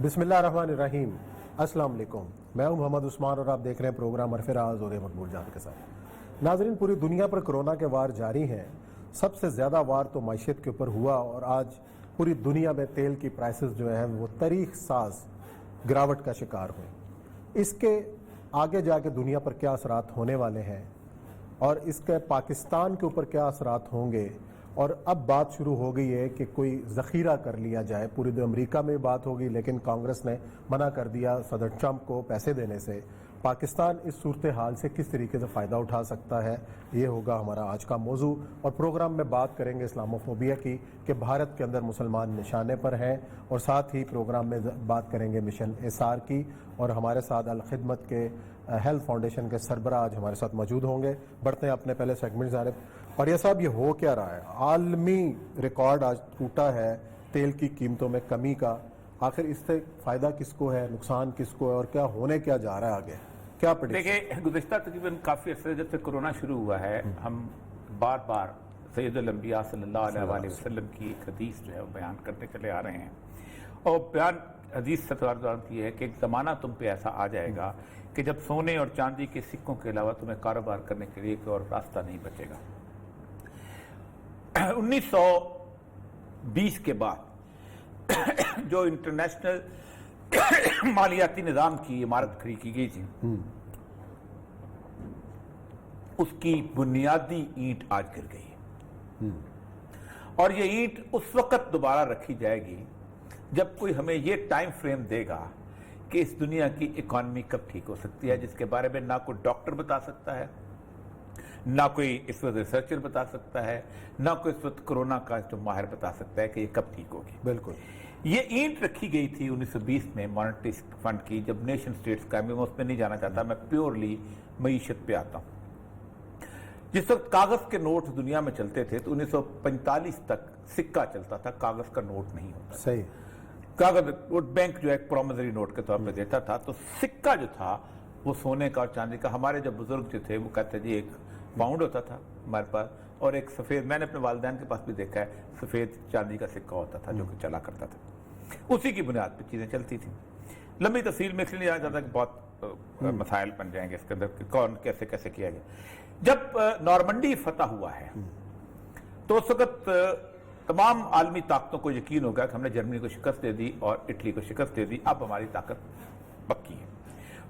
بسم اللہ الرحمن الرحیم. السلام علیکم. میں ہوں محمد عثمان اور آپ دیکھ رہے ہیں پروگرام عرف راز اور مقبول جان کے ساتھ. ناظرین، پوری دنیا پر کرونا کے وار جاری ہیں. سب سے زیادہ وار تو معیشت کے اوپر ہوا اور آج پوری دنیا میں تیل کی پرائسز جو ہیں وہ تاریخ ساز گراوٹ کا شکار ہوئے. اس کے آگے جا کے دنیا پر کیا اثرات ہونے والے ہیں اور اس کے پاکستان کے اوپر کیا اثرات ہوں گے، اور اب بات شروع ہو گئی ہے کہ کوئی ذخیرہ کر لیا جائے. پوری امریکہ میں بات ہوگی لیکن کانگریس نے منع کر دیا صدر ٹرمپ کو پیسے دینے سے. پاکستان اس صورتحال سے کس طریقے سے فائدہ اٹھا سکتا ہے، یہ ہوگا ہمارا آج کا موضوع. اور پروگرام میں بات کریں گے اسلاموفوبیا کی کہ بھارت کے اندر مسلمان نشانے پر ہیں، اور ساتھ ہی پروگرام میں بات کریں گے مشن ایسار کی. اور ہمارے ساتھ الخدمت کے ہیلتھ فاؤنڈیشن کے سربراہ آج ہمارے ساتھ موجود ہوں گے. بڑھتے ہیں اپنے پہلے سیگمنٹ جانب. اور یہ صاحب، یہ ہو کیا رہا ہے؟ عالمی ریکارڈ آج ٹوٹا ہے تیل کی قیمتوں میں کمی کا. آخر اس سے فائدہ کس کو ہے، نقصان کس کو ہے، اور کیا ہونے کیا جا رہا ہے آگے؟ کیا دیکھیں، گزشتہ تقریباً کافی عرصے جب سے کورونا شروع ہوا ہے، ہم بار بار سید الانبیاء صلی اللہ علیہ وآلہ وسلم کی ایک حدیث جو ہے وہ بیان کرتے چلے آ رہے ہیں. اور بیان حدیث سے کی ہے کہ ایک زمانہ تم پہ ایسا آ جائے گا کہ جب سونے اور چاندی کے سکوں کے علاوہ تمہیں کاروبار کرنے کے لیے کوئی اور راستہ نہیں بچے گا. 1920 کے بعد جو انٹرنیشنل مالیاتی نظام کی عمارت کھڑی کی گئی تھی، اس کی بنیادی اینٹ آج گر گئی ہے. اور یہ اینٹ اس وقت دوبارہ رکھی جائے گی جب کوئی ہمیں یہ ٹائم فریم دے گا کہ اس دنیا کی اکانومی کب ٹھیک ہو سکتی ہے، جس کے بارے میں نہ کوئی ڈاکٹر بتا سکتا ہے، نہ کوئی اس وقت ریسرچر بتا سکتا ہے، نہ کوئی اس وقت کرونا کا جو ماہر بتا سکتا ہے کہ یہ کب ٹھیک ہوگی. بالکل. یہ اینٹ رکھی گئی تھی 1920 میں مانیٹری فنڈ کی، جب نیشن سٹیٹس قائم ہوئے. میں اس میں نہیں جانا چاہتا، میں پیورلی معیشت پہ آتا ہوں. جس وقت کاغذ کے نوٹ دنیا میں چلتے تھے تو 1945 تک سکہ چلتا تھا، کاغذ کا نوٹ نہیں ہوتا. صحیح. کاغذ بینک جو ہے ایک پرومزری نوٹ کے طور پہ دیتا تھا، تو سکہ جو تھا وہ سونے کا اور چاندی کا. ہمارے جب بزرگ جو تھے وہ کہتے جی ایک پاؤنڈ ہوتا تھا ہمارے پاس، اور ایک سفید، میں نے اپنے والدین کے پاس بھی دیکھا ہے، سفید چاندی کا سکہ ہوتا تھا جو کہ چلا کرتا تھا. اسی کی بنیاد پہ چیزیں چلتی تھیں. لمبی تفصیل میں اس لیے نہیں جاتا کہ بہت مسائل بن جائیں گے اس کے اندر کہ کون کیسے کیسے کیا گیا. جب نارمنڈی فتح ہوا ہے تو اس وقت تمام عالمی طاقتوں کو یقین ہو گیا کہ ہم نے جرمنی کو شکست دے دی اور اٹلی کو شکست دے دی، اب ہماری طاقت پکی ہے.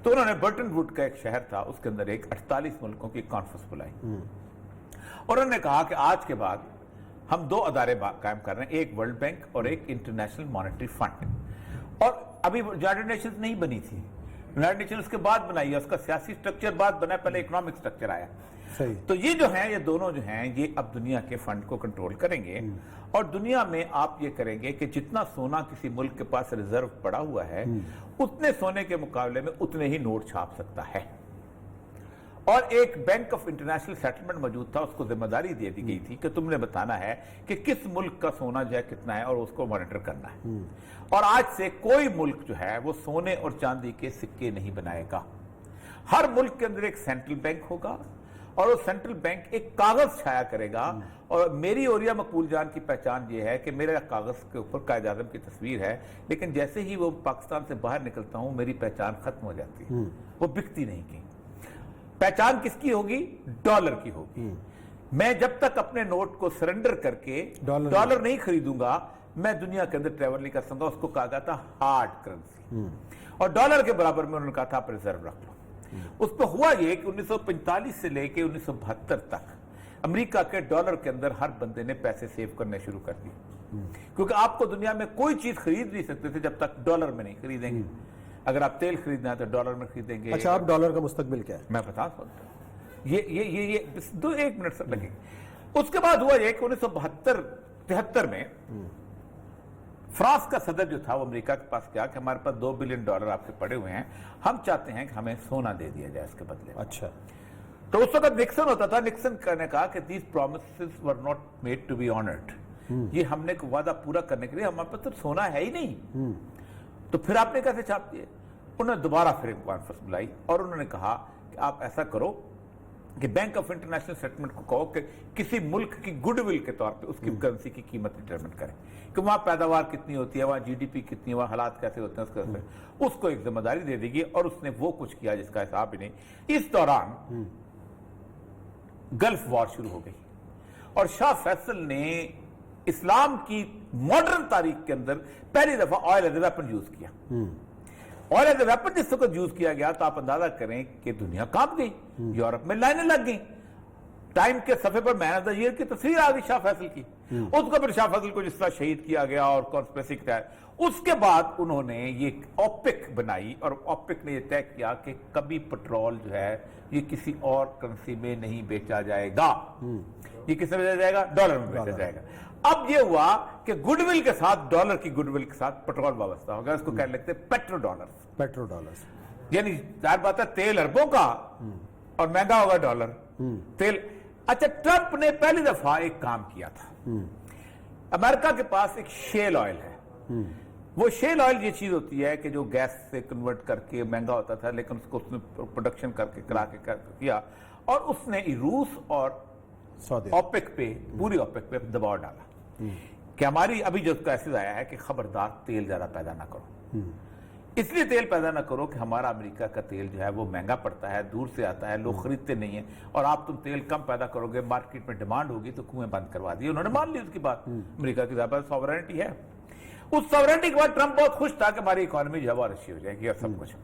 تو انہوں نے برٹن ووڈ کا ایک شہر تھا، اس کے اندر ایک 48 ملکوں کی کانفرنس بلائی، اور انہوں نے کہا کہ آج کے بعد ہم دو ادارے قائم کر رہے ہیں، ایک ورلڈ بینک اور ایک انٹرنیشنل مانیٹری فنڈ. اور ابھی یونائیٹڈ نیشنز نہیں بنی تھی، یونائیٹڈ نیشنز اس کے بعد بنائی ہے، اس کا سیاسی سٹرکچر بعد بنا، پہلے اکنامک سٹرکچر آیا. صحیح. تو یہ جو ہیں، یہ دونوں جو ہیں، یہ اب دنیا کے فنڈ کو کنٹرول کریں گے. اور دنیا میں آپ یہ کریں گے کہ جتنا سونا کسی ملک کے پاس ریزرو پڑا ہوا ہے، اتنے سونے کے مقابلے میں اتنے ہی نوٹ چھاپ سکتا ہے. اور ایک بینک آف انٹرنیشنل سیٹلمنٹ موجود تھا، اس کو ذمہ داری دے دی گئی تھی کہ تم نے بتانا ہے کہ کس ملک کا سونا جو ہے کتنا ہے اور اس کو مانیٹر کرنا ہے. اور آج سے کوئی ملک جو ہے وہ سونے اور چاندی کے سکے نہیں بنائے گا. ہر ملک کے اندر ایک سینٹرل بینک ہوگا، اور وہ سینٹرل بینک ایک کاغذ چھایا کرے گا. اور میری اور یا مقبول جان کی پہچان یہ ہے کہ میرا کاغذ کے اوپر قائد اعظم کی تصویر ہے، لیکن جیسے ہی وہ پاکستان سے باہر نکلتا ہوں میری پہچان ختم ہو جاتی ہے، وہ بکتی نہیں کی. پہچان کس کی ہوگی؟ ڈالر کی ہوگی. میں جب تک اپنے نوٹ کو سرنڈر کر کے ڈالر نہیں خریدوں گا، میں دنیا کے اندر ٹریول نہیں کر سکوں گا. اس کو کہا جاتا ہارڈ کرنسی، اور ڈالر کے برابر میں انہوں نے کہا تھا آپ ریزرو رکھ لو. اس پہ ہوا یہ کہ 1945 سے لے کے 1972 تک امریکہ کے ڈالر کے اندر ہر بندے نے پیسے سیو کرنے شروع کر دیے، کیونکہ آپ کو دنیا میں کوئی چیز خرید نہیں سکتے تھے جب تک ڈالر میں نہیں خریدیں گے. اگر آپ تیل خریدنا ہے تو ڈالر میں خریدیں گے. اچھا، آپ ڈالر کا مستقبل کیا ہے؟ میں بتا سکتا ہوں، یہ ایک منٹ سے لگے. اس کے بعد ہوا یہ کہ 1972-73 میں فرانس کا صدر جو تھا وہ امریکہ کے پاس کیا کہ ہمارے پاس $2 بلین آپ کے پڑے ہوئے ہیں، ہم چاہتے ہیں کہ ہمیں سونا دے دیا جائے اس کے بدلے. اچھا. تو اس وقت نکسن ہوتا تھا، نکسن نے کہا کہ these promises were not made to be honored. یہ ہم نے وعدہ پورا کرنے کے لیے ہمارے پاس تو سونا ہے ہی نہیں، تو پھر آپ نے کیسے چھاپ دیے؟ انہوں نے دوبارہ پھر ایک کانفرنس بلائی اور انہوں نے کہا کہ آپ ایسا کرو کہ بینک آف انٹرنیشنل سیٹلمنٹ کو کہو کہ کسی ملک کی گڈ ول کے طور پہ اس کی کرنسی کی قیمت ڈٹرمن کرے کہ وہاں پیداوار کتنی ہوتی ہے, وہاں جی ڈی پی کتنی ہے, وہاں حالات کیسے ہوتے ہیں, اس کو ایک ذمہ داری دے دی گئی, اور اس نے وہ کچھ کیا جس کا حساب ہی نہیں. اس دوران گلف وار شروع ہو گئی اور شاہ فیصل نے اسلام کی ماڈرن تاریخ کے اندر پہلی دفعہ oil as a weapon use کیا. آئل ایز اے ویپن جس وقت یوز کیا گیا تو آپ اندازہ کریں کہ دنیا کانپ گئی, یورپ میں لائنیں لگ گئیں. ٹائم کے صفحے پر مین آف دا ایئر کی تصویر آ گئی شاہ فیصل کی. اس کو پھر شاہ فیصل کو جس طرح شہید کیا گیا اور کانسپریسی کیا, اس کے بعد انہوں نے یہ اوپیک بنائی, اور اوپیک نے یہ طے کیا کہ کبھی پٹرول جو ہے یہ کسی اور کرنسی میں نہیں بیچا جائے گا. یہ کس میں بیچا جائے گا؟ ڈالر میں بیچا جائے گا. اب یہ ہوا کہ گڈ ول کے ساتھ, ڈالر کی گڈ ول کے ساتھ پٹرول وابستہ ہوگا, اس کو کہنے لگتے ہیں پیٹرو ڈالرز. یعنی ظاہر بات ہے تیل اربوں کا اور مہنگا ہوگا ڈالر تیل. اچھا, ٹرمپ نے پہلی دفعہ ایک کام کیا تھا. امریکہ کے پاس ایک شیل آئل ہے. وہ شیل آئل یہ چیز ہوتی ہے کہ جو گیس سے کنورٹ کر کے مہنگا ہوتا تھا, لیکن اس کو اس نے پروڈکشن کر کے کرا کے کیا, اور اس نے روس اور اوپیک پہ, پوری اوپیک پہ دباؤ ڈالا کہ ہماری ابھی جو کیسز آیا ہے کہ خبردار تیل زیادہ پیدا نہ کرو. اس لیے تیل پیدا نہ کرو کہ ہمارا امریکہ کا تیل جو ہے وہ مہنگا پڑتا ہے, دور سے آتا ہے, لوگ خریدتے نہیں ہیں, اور آپ تم تیل کم پیدا کرو گے, مارکیٹ میں ڈیمانڈ ہوگی تو کنویں بند کروا دیے. انہوں نے مان لی اس کی بات. امریکہ کی زیادہ سوورنٹی ہے. اس سوورنٹی کے بعد ٹرمپ بہت خوش تھا کہ ہماری اکانومی جو ہے وہ اچھی ہو جائے گی اور سب کچھ.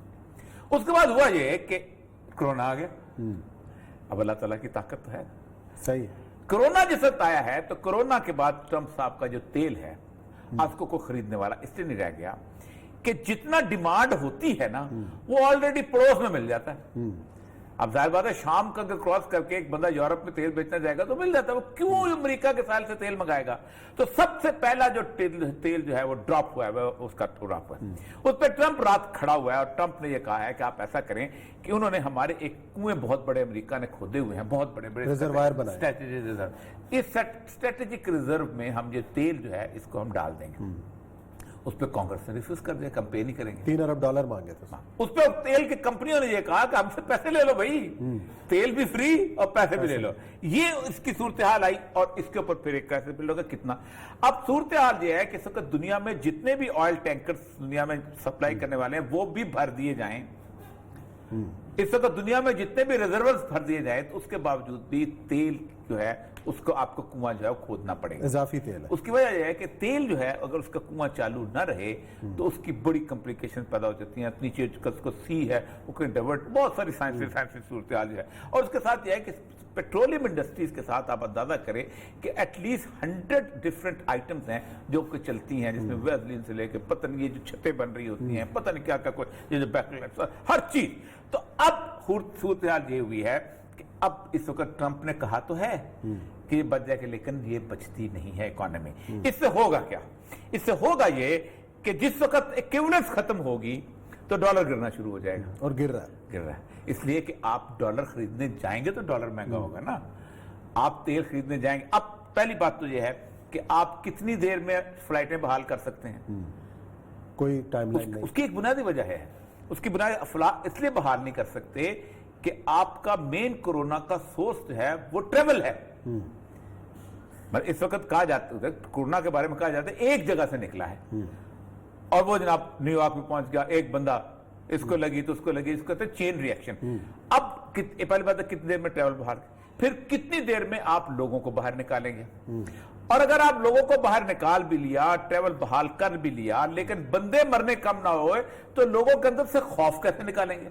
اس کے بعد ہوا یہ کہ کرونا آ گیا. اب اللہ تعالیٰ کی طاقت تو ہے. صحیح. کرونا جس وقت آیا ہے تو کرونا کے بعد ٹرمپ صاحب کا جو تیل ہے آپ کو کوئی خریدنے والا اس لیے نہیں رہ گیا کہ جتنا ڈیمانڈ ہوتی ہے نا وہ آلریڈی پڑوس میں مل جاتا ہے. اب ظاہر بات ہے شام کا اگر کراس کر کے ایک بندہ یورپ میں تیل بیچنا جائے گا تو مل جاتا ہے. وہ کیوں امریکہ کے ساحل سے تیل منگائے گا؟ تو سب سے پہلا جو تیل جو ہے وہ ڈراپ ہوا ہے, اس کا ڈراپ ہوا ہے. اس پہ ٹرمپ رات کھڑا ہوا ہے, اور ٹرمپ نے یہ کہا ہے کہ آپ ایسا کریں کہ انہوں نے ہمارے ایک کنویں بہت بڑے امریکہ نے کھودے ہوئے ہیں, بہت بڑے بڑے ریزروائر بنائے. اسٹریٹجک ریزرو, اس اسٹریٹجک ریزرو میں ہم یہ تیل جو ہے اس کو ہم ڈال دیں گے. اس پہ کانگریس نے ریفیوز کر دیا, کمپین ہی کریں گے. $3 ارب مانگے تھے. اس پہ تیل کی کمپنیوں نے یہ کہا کہ ہم سے پیسے لے لو بھائی, تیل بھی فری اور پیسے بھی لے لو. یہ اس کی صورتحال آئی, اور اس کے اوپر پھر ایک کیسے بل ہوگا کتنا. اب صورتحال یہ ہے کہ اس وقت دنیا میں جتنے بھی آئل ٹینکرز دنیا میں سپلائی کرنے والے ہیں وہ بھی بھر دیے جائیں. اس وقت دنیا میں جتنے بھی ریزرورز بھر دیے جائیں تو اس کے باوجود بھی تیل جو ہے اس کو آپ کو کنواں جو ہے کھودنا پڑے گا. اضافی تیل ہے. اس کی وجہ یہ ہے کہ تیل جو ہے اگر اس کا کنواں چالو نہ رہے تو اس کی بڑی کمپلیکیشن پیدا ہو جاتی ہیں. نیچے اس کو سی ہے وہ کہیں ڈیورٹ, بہت ساری سائنسی صورتحال ہے. اور اس کے ساتھ یہ ہے کہ پیٹرولیم انڈسٹریز کے ساتھ آپ اندازہ کریں کہ ایٹ لیسٹ 100 ڈفرنٹ آئٹمز ہیں جو کہ چلتی ہیں, جس میں ویزلین سے لے کے پتہ نہیں یہ جو چھتیں بن رہی ہوتی ہیں, پتہ نہیں کیا کیا کوئی یہ جو بیکلائٹس, ہر چیز. تو اب صورتحال یہ ہوئی ہے کہ اب اس وقت ٹرمپ نے کہا تو ہے کہ یہ بچ جائے گا, لیکن یہ بچتی نہیں ہے اکانومی. اس سے ہوگا کیا؟ اس سے ہوگا یہ کہ جس وقت ایکویولنس ختم ہوگی تو ڈالر گرنا شروع ہو جائے گا. اور گر رہا ہے. اس لیے کہ آپ ڈالر خریدنے جائیں گے تو ڈالر مہنگا ہوگا نا. آپ تیل خریدنے جائیں گے. اب پہلی بات تو یہ ہے کہ آپ کتنی دیر میں فلائٹیں بحال کر سکتے ہیں, کوئی ٹائم لائن نہیں. اس کی ایک بنیادی وجہ ہے. اس کی بنیادی اس لیے بحال نہیں کر سکتے کہ آپ کا مین کورونا کا سورس جو ہے وہ ٹریول ہے. اس وقت کہا جاتا ہے, کورونا کے بارے میں کہا جاتا ہے ایک جگہ سے نکلا ہے اور وہ جناب نیو یارک میں پہنچ گیا, ایک بندہ اس کو لگی تو اس کو لگی, اس کو کہتے ہیں چین ری ایکشن. اب پہلی بات ہے کتنی دیر میں ٹریول باہر, پھر کتنی دیر میں آپ لوگوں کو باہر نکالیں گے. اور اگر آپ لوگوں کو باہر نکال بھی لیا, ٹریول بحال کر بھی لیا, لیکن بندے مرنے کم نہ ہوئے تو لوگوں کے اندر سے خوف کیسے نکالیں گے؟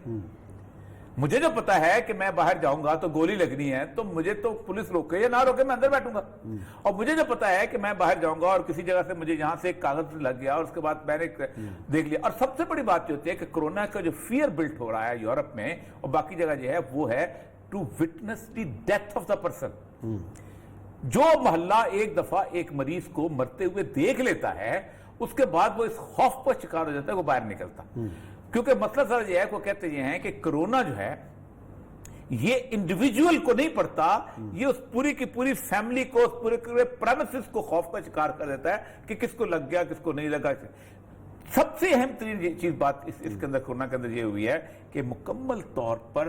مجھے جو پتا ہے کہ میں باہر جاؤں گا تو گولی لگنی ہے تو مجھے تو پولیس روکے یا نہ روکے میں اندر بیٹھوں گا. اور مجھے جو پتا ہے کہ میں باہر جاؤں گا اور کسی جگہ سے مجھے یہاں سے ایک کاغذ لگ گیا اور اس کے بعد میں نے دیکھ لیا. اور سب سے بڑی بات یہ ہوتی ہے کہ کورونا کا جو فیئر بلٹ ہو رہا ہے یورپ میں اور باقی جگہ جو ہے وہ ہے to witness the death of the person. جو محلہ ایک دفعہ ایک مریض کو مرتے ہوئے دیکھ لیتا ہے اس کے بعد وہ اس خوف پر شکار ہو جاتا ہے, وہ باہر نکلتا. کیونکہ مسئلہ سر یہ ہے, وہ کہتے یہ ہیں کہ کرونا جو ہے یہ انڈیویجول کو نہیں پڑتا, یہ اس پوری کی پوری فیملی کو, اس پورے پریمیسز کو خوف کا شکار کر دیتا ہے کہ کس کو لگ گیا کس کو نہیں لگا. سب سے اہم ترین چیز بات اس کے اندر کورونا کے اندر یہ ہوئی ہے کہ مکمل طور پر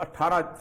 18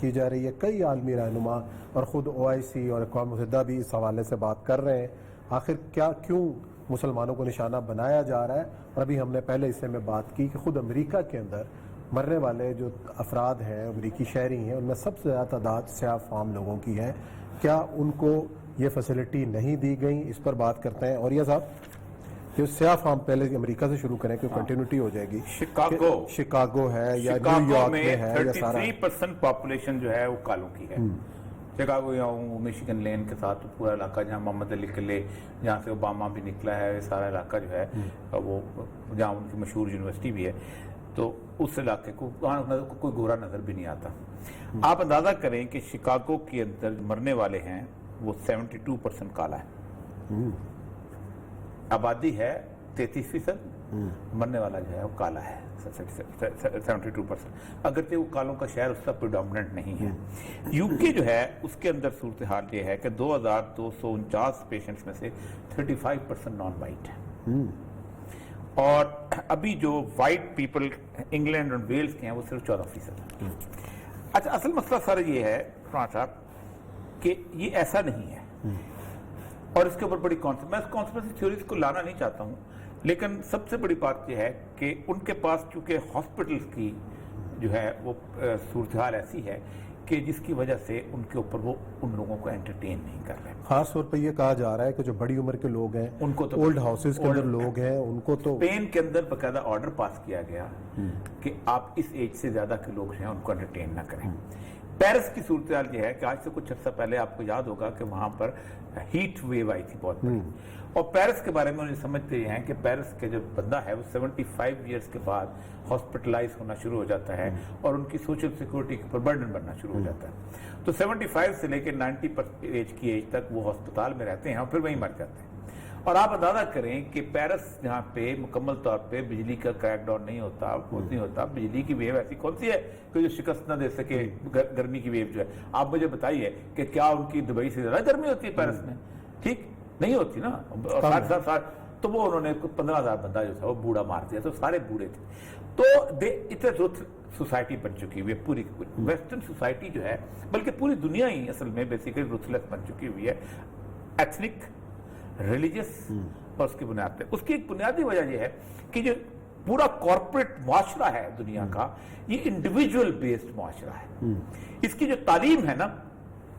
کی جا رہی ہے. کئی عالمی رہنما اور خود OIC اور اقوام متحدہ بھی اس حوالے سے بات کر رہے ہیں آخر کیوں مسلمانوں کو نشانہ بنایا جا رہا ہے. اور ابھی ہم نے پہلے حصے میں بات کی کہ خود امریکہ کے اندر مرنے والے جو افراد ہیں امریکی شہری ہیں ان میں سب سے زیادہ تعداد سیاہ فام لوگوں کی ہے. کیا ان کو یہ فیسلٹی نہیں دی گئی؟ اس پر بات کرتے ہیں. اور یہ صاحب جو سیاہ فام پہلے امریکہ سے شروع کریں کہ کنٹینیوٹی ہو جائے گی. شکاگو ہے یا نیو یارک میں ہے یا سارا 33% پاپولیشن جو ہے وہ کالوں کی ہے. شکاگو یا میشیگن لین کے ساتھ پورا علاقہ جہاں محمد علی قلعے جہاں سے اوباما بھی نکلا ہے یہ سارا علاقہ جو ہے وہ جہاں ان کی مشہور یونیورسٹی بھی ہے تو اس علاقے کو کوئی گورا نظر بھی نہیں آتا. آپ اندازہ کریں کہ شکاگو کے اندر مرنے والے ہیں وہ 72% کالا ہے. آبادی ہے 33%, مرنے والا جو ہے وہ کالا ہے 72%. اگرچہ وہ کالوں کا شہر اس کا پریڈومننٹ نہیں ہے. UK جو ہے اس کے اندر صورتحال یہ ہے کہ 2249 پیشنٹس میں سے 35% نان وائٹ ہے اور ابھی جو وائٹ پیپل انگلینڈ اور ویلز کے ہیں وہ صرف 14%. اچھا اصل مسئلہ سر یہ ہے فرحان صاحب کہ یہ ایسا نہیں ہے اور اس کے اوپر بڑی کانسپریسی تھیوریز کو لانا نہیں چاہتا ہوں لیکن سب سے بڑی بات یہ ہے کہ ان کے پاس چونکہ ہاسپٹلز کی جو ہے وہ صورتحال ایسی ہے کہ جس کی وجہ سے ان کے اوپر وہ ان لوگوں کو انٹرٹین نہیں کر رہے. خاص طور پہ یہ کہا جا رہا ہے کہ جو بڑی عمر کے لوگ ہیں ان کو تو اولڈ ہاؤسز کے اندر لوگ ہیں ان کو تو اسپین کے اندر باقاعدہ آرڈر پاس کیا گیا کہ آپ اس ایج سے زیادہ کے لوگ ہیں ان کو انٹرٹین نہ کریں. پیرس کی صورتحال یہ ہے کہ آج سے کچھ عرصہ پہلے آپ کو یاد ہوگا کہ وہاں پر ہیٹ ویو آئی تھی بہت بڑی اور پیرس کے بارے میں انہیں سمجھتے ہیں کہ پیرس کے جو بندہ ہے وہ 75 ایئرس کے بعد ہاسپٹلائز ہونا شروع ہو جاتا ہے اور ان کی سوشل سیکورٹی کے اوپر برڈن بننا شروع ہو جاتا ہے. تو 75 سے لے کے 90 ایج کی ایج تک وہ ہسپتال میں رہتے ہیں اور پھر وہیں مر جاتے ہیں. اور آپ اندازہ کریں کہ پیرس جہاں پہ مکمل طور پہ بجلی کا کریک ڈاؤن نہیں ہوتا بجلی کی ویو ایسی کون سی ہے کہ جو شکست نہ دے سکے گرمی کی ویو جو ہے. آپ مجھے بتائیے کہ کیا ان کی دبئی سے زیادہ گرمی ہوتی ہے پیرس میں؟ ٹھیک نہیں ہوتی نا. 60 تو وہ انہوں نے 15,000 بندہ جو تھا وہ بوڑھا مار دیا تو سارے بوڑھے تھے. تو اتنے روتھ سوسائٹی بن چکی ہوئی ہے پوری کی پوری ویسٹرن سوسائٹی جو ہے بلکہ پوری دنیا ہی اصل میں بیسیکلی روتھلیس بن چکی ہوئی ہے ایتھنک ریلیجس اور اس کی بنیاد پہ. اس کی ایک بنیادی وجہ یہ ہے کہ جو پورا کارپوریٹ معاشرہ ہے دنیا کا یہ انڈیویجول بیسڈ معاشرہ ہے. اس کی جو تعلیم ہے نا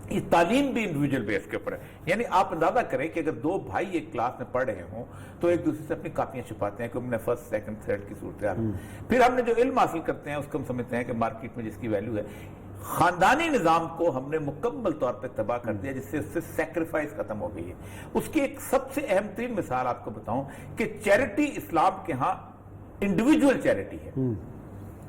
یہ تعلیم بھی انڈیویجول بیس کے اوپر ہے. یعنی آپ اندازہ کریں کہ اگر دو بھائی ایک کلاس میں پڑھ رہے ہوں تو ایک دوسرے سے اپنی کاپیاں چھپاتے ہیں کہ ہم نے فرسٹ سیکنڈ تھرڈ کی صورتحال. پھر ہم نے جو علم حاصل کرتے ہیں اس کو ہم سمجھتے ہیں کہ مارکیٹ میں جس کی ویلیو ہے. خاندانی نظام کو ہم نے مکمل طور پہ تباہ کر دیا جس سے اس سے سیکریفائس ختم ہو گئی ہے. اس کی ایک سب سے اہم ترین مثال آپ کو بتاؤں کہ چیریٹی اسلام کے ہاں انڈیویجول چیریٹی ہے.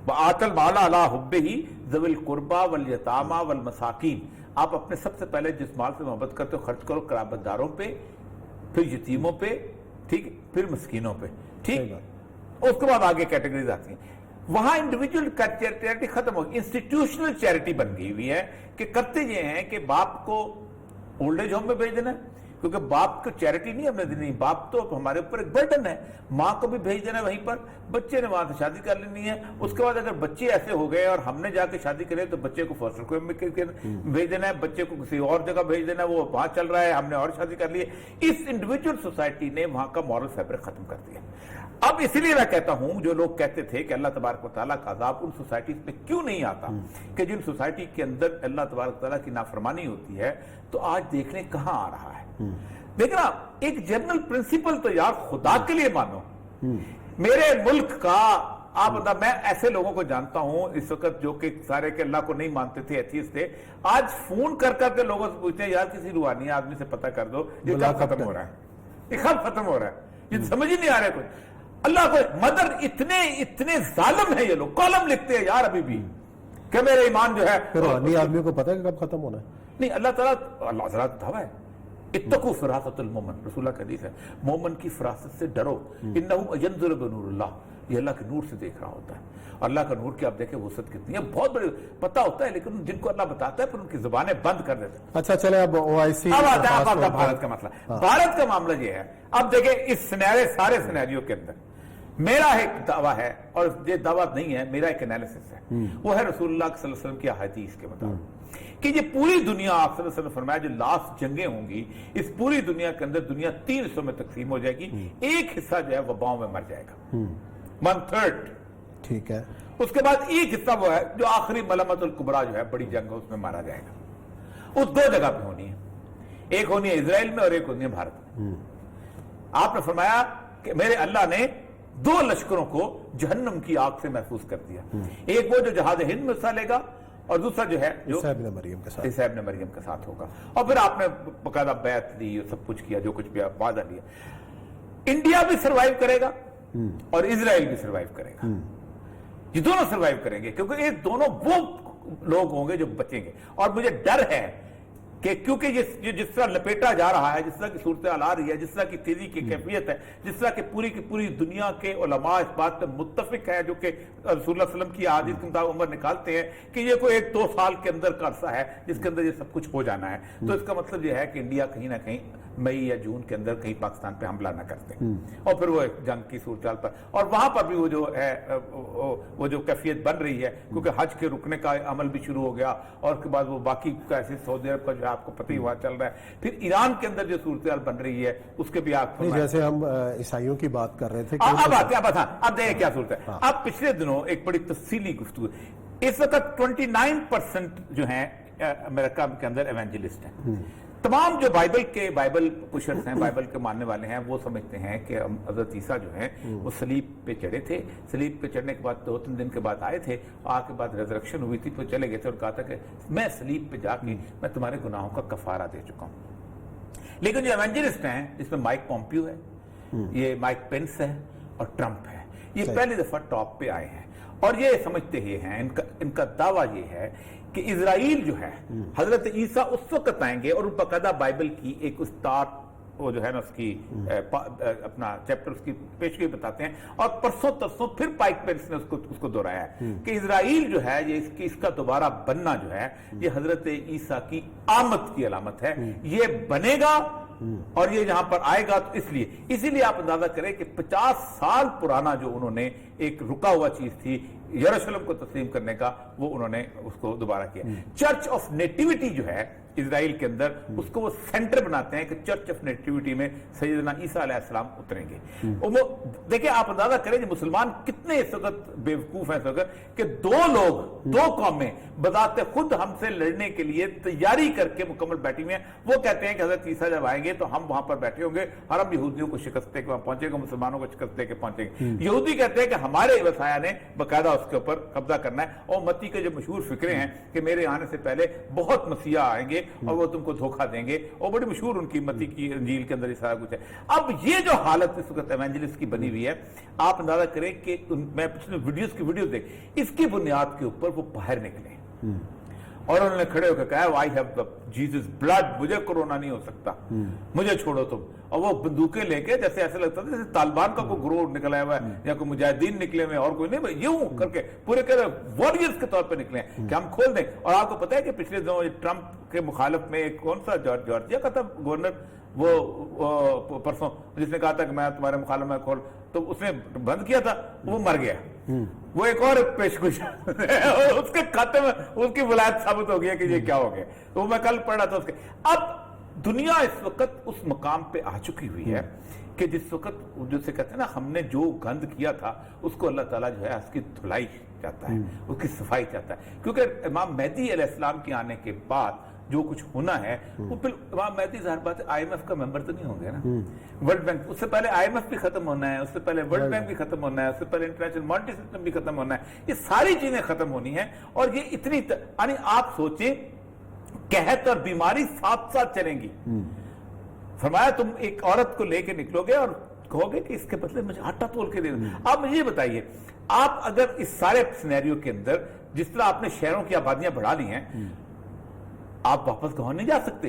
وآتَ الْمَالَ عَلَىٰ حُبِّهِ ذَوِي الْقُرْبَىٰ وَالْيَتَامَىٰ وَالْمَسَاكِينِ. آپ اپنے سب سے پہلے جس مال سے محبت کرتے ہو خرچ کرو قرابت داروں پہ پھر یتیموں پہ ٹھیک پھر مسکینوں پہ ٹھیک. اس کے بعد آگے کیٹیگریز آتی ہیں. وہاں انڈیویجول چیریٹی ختم ہو گئی انسٹیٹیوشنل چیریٹی بن گئی ہوئی ہے کہ کرتے یہ ہیں کہ باپ کو اولڈ ایج ہوم میں بھیج دینا ہے کیونکہ باپ کو چیریٹی نہیں ہم نے دینی. باپ تو ہمارے اوپر ایک برڈن ہے. ماں کو بھی بھیج دینا ہے وہیں پر. بچے نے وہاں سے شادی کر لینی ہے. اس کے بعد اگر بچے ایسے ہو گئے اور ہم نے جا کے شادی کرے تو بچے کو فوسٹر کو بھیج دینا ہے. بچے کو کسی اور جگہ بھیج دینا ہے. وہ وہاں چل رہا ہے ہم نے اور شادی کر لی ہے. اس انڈیویجول سوسائٹی نے وہاں کا مورل فیبرک ختم کر دیا. اب اسی لیے میں کہتا ہوں جو لوگ کہتے تھے کہ اللہ تبارک و تعالیٰ کا عذاب ان سوسائٹیز پہ کیوں نہیں آتا کہ جن سوسائٹی کے اندر اللہ تبارک و تعالیٰ کی نافرمانی ہوتی ہے تو آج دیکھنے کہاں آ رہا ہے. دیکھنا ایک جنرل پرنسپل تو یار خدا کے لیے مانو. میرے ملک کا آپ میں ایسے لوگوں کو جانتا ہوں اس وقت جو کہ سارے کے اللہ کو نہیں مانتے تھے ایتھیسٹ تھے. آج فون کر کر کے لوگوں سے پوچھتے ہیں یار کسی روحانی آدمی سے پتہ کر دو یہ کب ختم ہو رہا ہے یہ کب ختم ہو رہا ہے. یہ سمجھ ہی نہیں آ رہا ہے کچھ. اللہ کو مدر اتنے ظالم ہیں یہ لوگ. کالم لکھتے ہیں یار ابھی بھی کہ میرے ایمان جو ہے روحانی آدمیوں کو پتہ ہے کہ کب ختم ہونا ہے. نہیں اللہ تعالیٰ اللہ حضرات دعویٰ ہے اتقوا فراست المومن. رسول اللہ کا حدیث ہے مومن کی فراست سے ڈرو. انہ ینظر بنور اللہ. یہ اللہ کے نور سے دیکھ رہا ہوتا ہے. اللہ کا نور کی آپ دیکھیں وسعت کتنی ہے. بہت بڑی پتہ ہوتا ہے لیکن جن کو اللہ بتاتا ہے پھر ان کی زبانیں بند کر دیتے ہیں. اچھا چلے اب OIC اب آتا ہے بھارت کا مسئلہ. بھارت کا معاملہ یہ ہے اب دیکھیں اس سارے سینیریو کے اندر میرا ایک دعویٰ ہے، اور یہ دعویٰ نہیں ہے، میرا ایک انالیسس ہے، وہ ہے رسول اللہ صلی اللہ علیہ وسلم کی احادیث کے مطابق کہ یہ پوری دنیا، آپ صلی اللہ علیہ وسلم نے فرمایا جو لاسٹ جنگیں ہوں گی اس پوری دنیا کے اندر دنیا 3 حصوں میں تقسیم ہو جائے گی، ایک حصہ جو ہے وباؤں میں مر جائے گا، 1/3، ٹھیک ہے، اس کے بعد ایک حصہ وہ ہے جو آخری ملمت الکبریٰ جو ہے بڑی جنگ ہے، اس میں مارا جائے گا۔ اس 2 جگہ پہ ہونی ہے، ایک ہونی ہے اسرائیل میں اور ایک ہونی ہے بھارت میں۔ آپ نے فرمایا کہ میرے اللہ نے 2 لشکروں کو جہنم کی آگ سے محفوظ کر دیا، ایک وہ جو جہاد ہند میں حصہ لے گا، اور دوسرا جو ہے جو عیسیٰ ابن مریم کے ساتھ، عیسیٰ ابن مریم کے ساتھ ہوگا۔ اور پھر آپ نے باقاعدہ بیعت لی، سب کچھ کیا، جو کچھ بھی وعدہ لیا۔ انڈیا بھی سروائیو کرے گا اور اسرائیل بھی سروائیو کرے گا، یہ دونوں سروائیو کریں گے، کیونکہ یہ دونوں وہ لوگ ہوں گے جو بچیں گے۔ اور مجھے ڈر ہے کہ کیونکہ یہ جس طرح لپیٹا جا رہا ہے، جس طرح کی صورتحال آ رہی ہے، جس طرح کی تیزی کی کیفیت ہے، جس طرح کی پوری دنیا کے علماء اس بات پر متفق ہیں، جو کہ رسول اللہ صلی اللہ علیہ وسلم کی احادیث کے مطابق عمر نکالتے ہیں کہ یہ کوئی 1-2 سال کے اندر کا عرصہ ہے جس کے اندر یہ سب کچھ ہو جانا ہے، تو اس کا مطلب یہ ہے کہ انڈیا کہیں نہ کہیں مئی یا جون کے اندر کہیں پاکستان پہ حملہ نہ کرتے، اور پھر وہ ایک جنگ کی صورتحال پر، اور وہاں پر بھی وہ جو ہے وہ جو کیفیت بن رہی ہے، کیونکہ حج کے رکنے کا عمل بھی شروع ہو گیا، اور اس کے بعد وہ باقی ایسے سعودی عرب کا جو آپ کو پتہ ہی ہوا چل رہا ہے، پھر ایران کے اندر جو صورتحال بن رہی ہے اس کے بھی آپ جیسے ہم عیسائیوں کی بات کر رہے تھے، اب دیکھیں کیا صورت ہے۔ اب پچھلے دنوں ایک بڑی تفصیلی گفتگو، اس وقت 29% جو ہیں امریکہ کے اندر ایونجلسٹ ہیں۔ تمام جو بائبل پشرز ہیں، بائبل کے ماننے والے ہیں، وہ سمجھتے ہیں کہ حضرت عیسیٰ جو ہیں وہ صلیب پہ چڑھے تھے، صلیب پہ چڑھنے کے بعد 2-3 دن کے بعد آئے تھے، آ کے بعد ریزرکشن ہوئی تھی، تو چلے گئے تھے اور کہا تھا کہ میں صلیب پہ جا کے میں تمہارے گناہوں کا کفارہ دے چکا ہوں۔ لیکن جو ایونجلسٹ ہیں، جس میں مائک پومپیو ہے، یہ مائک پینس ہے اور ٹرمپ ہے، یہ پہلی دفعہ ٹاپ پہ آئے ہیں، اور یہ سمجھتے ہی ہیں، ان کا دعویٰ یہ ہے کہ اسرائیل جو ہے حضرت عیسیٰ اس وقت آئیں گے، اور باقاعدہ بائبل کی ایک اسٹارٹ وہ جو ہے نا اس کی اپنا چیپٹر اس کی پیشگوئی بتاتے ہیں، اور پرسوں ترسوں پھر پائک پینس نے اس کو دہرایا ہے کہ اسرائیل جو ہے یہ اس کا دوبارہ بننا جو ہے یہ حضرت عیسیٰ کی آمد کی علامت ہے، یہ بنے گا اور یہ جہاں پر آئے گا، تو اسی لیے آپ اندازہ کریں کہ 50 سال پرانا جو انہوں نے ایک رکا ہوا چیز تھی یروشلم کو تسلیم کرنے کا، وہ انہوں نے اس کو دوبارہ کیا۔ چرچ آف نیٹیوٹی جو ہے اسرائیل کے اندر، اس کو وہ سینٹر بناتے ہیں کہ چرچ آف نیٹیوٹی میں سیدنا عیسیٰ علیہ السلام اتریں گے۔ دیکھیں آپ اندازہ کریں کہ مسلمان کتنے اس وقت بیوقوف ہیں اس وقت کہ 2 قومیں بذات خود ہم سے لڑنے کے لیے تیاری کر کے مکمل بیٹھی ہوئی ہیں۔ وہ کہتے ہیں کہ حضرت عیسیٰ جب آئیں گے تو ہم وہاں پر بیٹھے ہوں گے، ہم یہودیوں کو شکست دے کے وہاں پہنچے گا، مسلمانوں کو شکست دے کے پہنچیں گے۔ یہودی کہتے ہیں کہ ہمارے وسایا نے باقاعدہ اس کے اوپر قبضہ کرنا ہے، اور متی کے جو مشہور فکرے ہیں کہ میرے آنے سے پہلے بہت مسیحا آئیں گے اور وہ تم کو دھوکہ دیں گے، اور بڑی مشہور ان کی متی کی انجیل کے اندر یہ سارا کچھ ہے۔ اب یہ جو حالت اس وقت ایونجلسٹ کی بنی ہوئی ہے، آپ اندازہ کریں کہ میں پچھلے ویڈیوز دیکھ، اس کی بنیاد کے اوپر وہ باہر نکلے اور انہوں نے کھڑے ہو کے کہا I have the Jesus blood، مجھے کورونا نہیں ہو سکتا، مجھے چھوڑو تم۔ اور وہ بندوقیں لے کے جیسے ایسے لگتا تھا جیسے طالبان کا کوئی گروہ نکلا ہوا ہے یا کوئی مجاہدین نکلے ہوئے اور کوئی نہیں، یوں کر کے پورے وارریئرز کے طور پہ نکلے ہیں کہ ہم کھول دیں۔ اور آپ کو پتا ہے کہ پچھلے دنوں ٹرمپ کے مخالف میں ایک کون سا جارجیا کا تھا گورنر، وہ پرسوں جس نے کہا تھا کہ میں تمہارے مخالف میں کھول، تو اس نے بند کیا تھا، وہ مر گیا۔ وہ ایک اور پیشگوئی اس کے کھاتے میں اس کی ولایت ثابت ہو گیا کہ یہ کیا ہو گیا۔ تو میں کل پڑھ رہا تھا اس کے۔ اب دنیا اس وقت اس مقام پہ آ چکی ہوئی ہے کہ جس وقت جسے کہتے ہیں نا ہم نے جو گند کیا تھا اس کو اللہ تعالیٰ جو ہے اس کی دھلائی چاہتا ہے، اس کی صفائی چاہتا ہے، کیونکہ امام مہدی علیہ السلام کے آنے کے بعد جو کچھ ہونا ہے وہ پھر امام مہدی ظاہر بات ہے IMF کا ممبر تو نہیں ہوں گے نا، ورلڈ بینک، اس سے پہلے IMF بھی ختم ہونا ہے، اس سے پہلے ورلڈ بینک بھی ختم ہونا ہے، اس سے پہلے انٹرنیشنل مانیٹری سسٹم بھی ختم ہونا ہے، یہ ساری چیزیں ختم ہونی ہیں۔ اور یہ اتنی یعنی آپ سوچیں قحط اور بیماری ساتھ ساتھ چلیں گی۔ فرمایا تم ایک عورت کو لے کے نکلو گے اور کہو گے کہ اس کے بدلے مجھے آٹا تول کے دے دو۔ آپ مجھے یہ بتائیے، آپ اگر اس سارے سینیریو کے اندر جس طرح آپ نے شہروں کی آبادیاں بڑھا لی ہیں، آپ واپس گاؤں نہیں جا سکتے،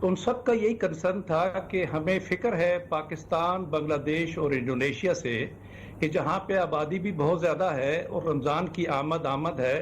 تو ان سب کا یہی کنسرن تھا کہ ہمیں فکر ہے پاکستان، بنگلہ دیش اور انڈونیشیا سے کہ جہاں پہ آبادی بھی بہت زیادہ ہے اور رمضان کی آمد ہے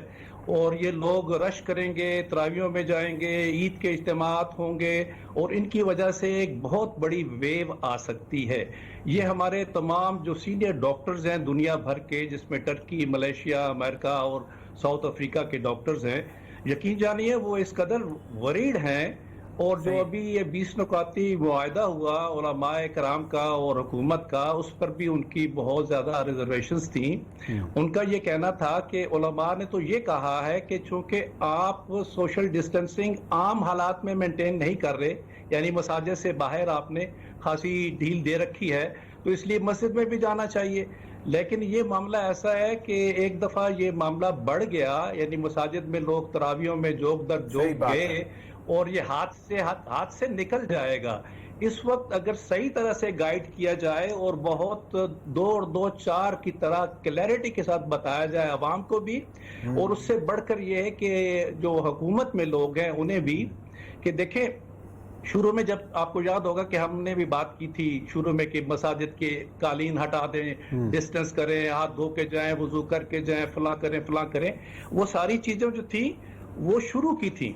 اور یہ لوگ رش کریں گے، تراویحوں میں جائیں گے، عید کے اجتماعات ہوں گے اور ان کی وجہ سے ایک بہت بڑی ویو آ سکتی ہے۔ یہ ہمارے تمام جو سینئر ڈاکٹرز ہیں دنیا بھر کے، جس میں ٹرکی، ملیشیا، امریکہ اور ساؤتھ افریقہ کے ڈاکٹرز ہیں، یقین جانیے وہ اس قدر وریڈ ہیں۔ اور جو ابھی یہ 20 نکاتی معاہدہ ہوا علماء کرام کا اور حکومت کا، اس پر بھی ان کی بہت زیادہ ریزرویشنز تھیں۔ ان کا یہ کہنا تھا کہ علماء نے تو یہ کہا ہے کہ چونکہ آپ سوشل ڈسٹنسنگ عام حالات میں مینٹین نہیں کر رہے، یعنی مساجد سے باہر آپ نے خاصی ڈھیل دے رکھی ہے، تو اس لیے مسجد میں بھی جانا چاہیے۔ لیکن یہ معاملہ ایسا ہے کہ ایک دفعہ یہ معاملہ بڑھ گیا، یعنی مساجد میں لوگ تراویحوں میں جوگ در جوگ گئے اور یہ ہاتھ سے نکل جائے گا۔ اس وقت اگر صحیح طرح سے گائیڈ کیا جائے اور بہت 2 اور 2 4 کی طرح کلیئرٹی کے ساتھ بتایا جائے عوام کو بھی، اور اس سے بڑھ کر یہ ہے کہ جو حکومت میں لوگ ہیں انہیں بھی، کہ دیکھیں شروع میں جب آپ کو یاد ہوگا کہ ہم نے بھی بات کی تھی شروع میں کہ مساجد کے قالین ہٹا دیں، ڈسٹنس کریں، ہاتھ دھو کے جائیں، وضو کر کے جائیں، فلاں کریں، وہ ساری چیزیں جو تھی وہ شروع کی تھی۔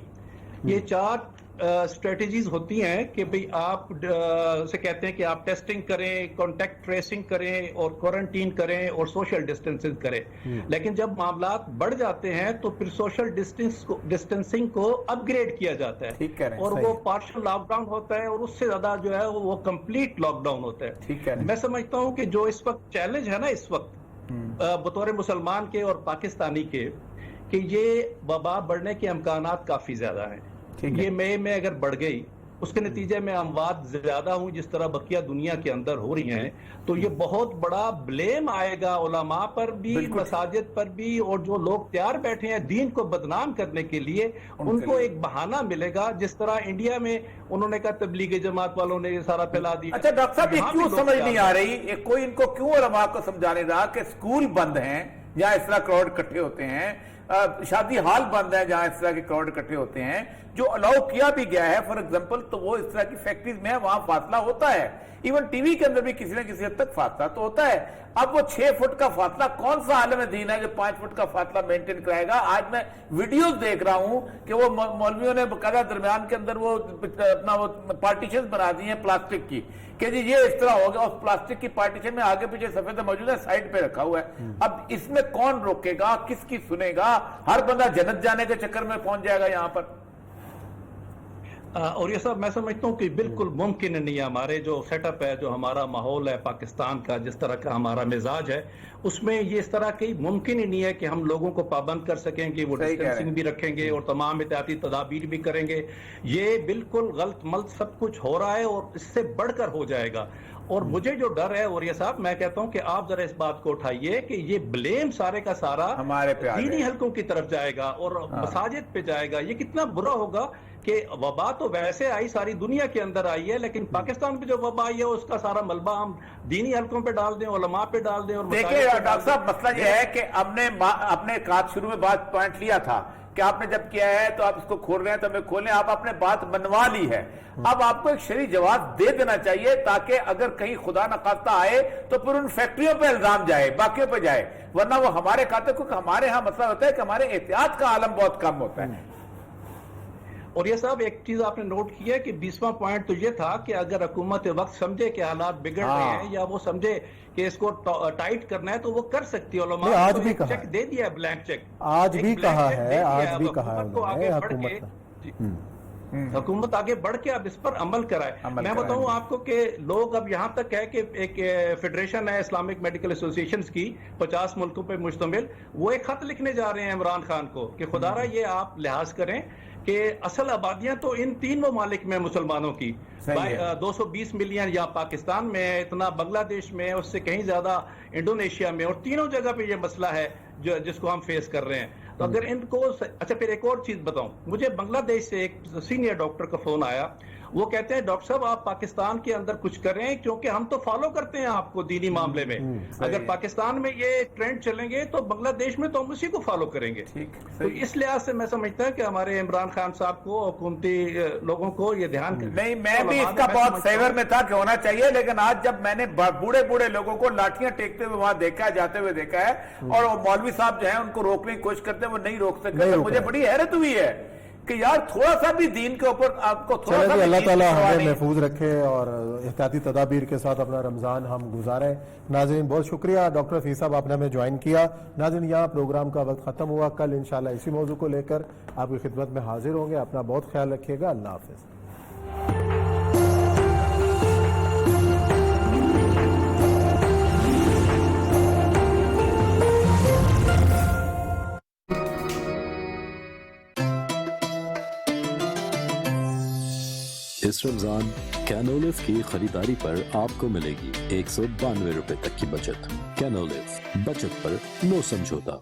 یہ 4 اسٹریٹجیز ہوتی ہیں کہ بھئی آپ سے کہتے ہیں کہ آپ ٹیسٹنگ کریں، کانٹیکٹ ٹریسنگ کریں اور کوارنٹین کریں اور سوشل ڈسٹنسنگ کریں، لیکن جب معاملات بڑھ جاتے ہیں تو پھر سوشل ڈسٹنسنگ کو اپ گریڈ کیا جاتا ہے اور وہ پارشل لاک ڈاؤن ہوتا ہے اور اس سے زیادہ جو ہے وہ کمپلیٹ لاک ڈاؤن ہوتا ہے۔ میں سمجھتا ہوں کہ جو اس وقت چیلنج ہے نا اس وقت بطور مسلمان کے اور پاکستانی کے، کہ یہ وبا بڑھنے کے امکانات کافی زیادہ ہیں۔ یہ مئی میں اگر بڑھ گئی، اس کے نتیجے میں اموات زیادہ ہوں جس طرح بقیہ دنیا کے اندر ہو رہی ہیں، تو یہ بہت بڑا بلیم آئے گا علماء پر بھی، مساجد پر بھی، اور جو لوگ تیار بیٹھے ہیں دین کو بدنام کرنے کے لیے ان کو ایک بہانہ ملے گا، جس طرح انڈیا میں انہوں نے کہا تبلیغ جماعت والوں نے یہ سارا پھیلا دیا۔ اچھا ڈاکٹر صاحب، یہ کیوں سمجھ نہیں آ رہی، کوئی ان کو کیوں علماء کو سمجھا نہیں رہا کہ سکول بند ہیں جہاں اس طرح کراؤڈ اکٹھے ہوتے ہیں، شادی ہال بند ہے جہاں اس طرح کے کراؤڈ اکٹھے ہوتے ہیں، جو الاؤ کیا بھی گیا ہے فار ایگزامپل، تو وہ اس طرح کی فیکٹریز میں وہاں فاصلہ ہوتا ہے، ایون ٹی وی کے اندر بھی کسی نہ کسی حد تک فاصلہ تو ہوتا ہے۔ اب وہ 6 فٹ کا فاصلہ کون سا عالم دین ہے جو 5 فٹ کا فاصلہ مینٹین کرائے گا؟ آج میں ویڈیوز دیکھ رہا ہوں کہ وہ مولویوں نے باقاعدہ درمیان کے اندر وہ اپنا وہ پارٹیشنز بنا دی ہیں پلاسٹک کی، کہ جی یہ اس طرح ہوگا، اس پلاسٹک کی پارٹیشن میں آگے پیچھے صفحے موجود ہے، سائڈ پہ رکھا ہوا ہے۔ اب اس میں کون روکے گا، کس کی سنے گا؟ ہر بندہ جنت جانے کے چکر میں پہنچ جائے گا یہاں پر۔ اور یہ سب میں سمجھتا ہوں کہ بالکل ممکن نہیں ہے۔ ہمارے جو سیٹ اپ ہے، جو ہمارا ماحول ہے پاکستان کا، جس طرح کا ہمارا مزاج ہے، اس میں یہ اس طرح کی ممکن ہی نہیں ہے کہ ہم لوگوں کو پابند کر سکیں کہ وہ ڈسٹنسنگ بھی رکھیں گے اور تمام احتیاطی تدابیر بھی کریں گے۔ یہ بالکل غلط ملت سب کچھ ہو رہا ہے اور اس سے بڑھ کر ہو جائے گا۔ اور مجھے جو ڈر ہے، اور یہ صاحب میں کہتا ہوں کہ آپ ذرا اس بات کو اٹھائیے کہ یہ بلیم سارے کا سارا ہمارے پہ دینی حلقوں کی طرف جائے گا اور مساجد پہ جائے گا۔ یہ کتنا برا ہوگا کہ وبا تو ویسے آئی ساری دنیا کے اندر آئی ہے، لیکن پاکستان پہ جو وبا آئی ہے اس کا سارا ملبہ ہم دینی حلقوں پہ ڈال دیں، علماء پہ ڈال دیں۔ اور دیکھیں ڈاکٹر صاحب، مسئلہ یہ ہے کہ ہم نے اپنے شروع میں بات پوائنٹ لیا تھا کہ آپ نے جب کیا ہے تو آپ اس کو کھول رہے ہیں تو ہمیں کھولیں، آپ اپنے بات منوا لی ہے، اب آپ کو ایک شرعی جواز دے دینا چاہیے تاکہ اگر کہیں خدا نخواستہ آئے تو پھر ان فیکٹریوں پہ الزام جائے، باقیوں پہ جائے، ورنہ وہ ہمارے کھاتے کو، ہمارے ہاں مسئلہ ہوتا ہے کہ ہمارے احتیاط کا عالم بہت کم ہوتا ہے۔ اور یہ صاحب ایک چیز آپ نے نوٹ کی ہے کہ 20واں پوائنٹ تو یہ تھا کہ اگر حکومت وقت سمجھے کہ حالات بگڑ رہے ہیں یا وہ سمجھے کہ اس کو ٹائٹ کرنا ہے تو وہ کر سکتی ہے۔ علماء آج بھی کہا چیک دے دیا ہے، بلینک چیک آج بھی کہا ہے، آج بھی کہا ہے حکومت آگے بڑھ کے اب اس پر عمل کرائے۔ میں بتاؤں آپ کو کہ لوگ اب یہاں تک ہے کہ ایک فیڈریشن ہے اسلامک میڈیکل ایسوسیشنز کی 50 ملکوں پہ مشتمل، وہ ایک خط لکھنے جا رہے ہیں عمران خان کو کہ خدا را یہ آپ لحاظ کریں کہ اصل آبادیاں تو ان 3 ممالک میں مسلمانوں کی 220 ملین یا پاکستان میں ہے، اتنا بنگلہ دیش میں ہے، اس سے کہیں زیادہ انڈونیشیا میں، اور تینوں جگہ پہ یہ مسئلہ ہے جس کو ہم فیس کر رہے ہیں۔ تو اگر ان کو اچھا، پھر ایک اور چیز بتاؤں، مجھے بنگلہ دیش سے ایک سینئر ڈاکٹر کا فون آیا وہ کہتے ہیں ڈاکٹر صاحب آپ پاکستان کے اندر کچھ کریں کیونکہ ہم تو فالو کرتے ہیں آپ کو دینی معاملے میں. اگر پاکستان میں یہ ٹرینڈ چلیں گے تو بنگلہ دیش میں تو ہم اسی کو فالو کریں گے. تو اس لحاظ سے میں سمجھتا ہوں کہ ہمارے عمران خان صاحب کو حکومتی لوگوں کو یہ دھیان نہیں, میں بھی اس کا بہت فیور میں تھا کہ ہونا چاہیے, لیکن آج جب میں نے بوڑھے لوگوں کو لاٹیاں ٹیکتے ہوئے وہاں دیکھا ہے, جاتے ہوئے دیکھا ہے, اور وہ مولوی صاحب جو ہیں ان کو روکنے کی کوشش کرتے ہیں, وہ نہیں روک سکتے, تو مجھے بڑی حیرت ہوئی ہے کہ یار تھوڑا سا بھی دین کے اوپر آپ کو تھوڑا سا بھی اللہ تعالیٰ ہمیں محفوظ رکھے اور احتیاطی تدابیر کے ساتھ اپنا رمضان ہم گزاریں. ناظرین بہت شکریہ ڈاکٹر رفیع صاحب, آپ نے ہمیں جوائن کیا. ناظرین یہاں پروگرام کا وقت ختم ہوا. کل انشاءاللہ اسی موضوع کو لے کر آپ کی خدمت میں حاضر ہوں گے. اپنا بہت خیال رکھیے گا. اللہ حافظ. اس رمضان کینولیف کی خریداری پر آپ کو ملے گی 192 روپے تک کی بچت. کینولیف, بچت پر نو سمجھوتا.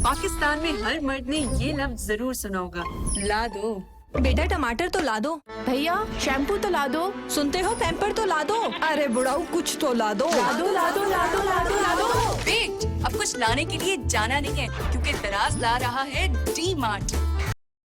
پاکستان میں ہر مرد نے یہ لفظ ضرور سنا ہوگا, لا دو. بیٹا ٹماٹر تو لا دو, بھیا شیمپو تو لا دو, سنتے ہو پیمپر تو لا دو, ارے بڑاؤ کچھ تو لا دو. لا دو لا دو لا دو لا دو لا دو. ویٹ, اب کچھ لانے کے لیے جانا نہیں ہے کیونکہ دراز لا رہا ہے ڈی مارٹ.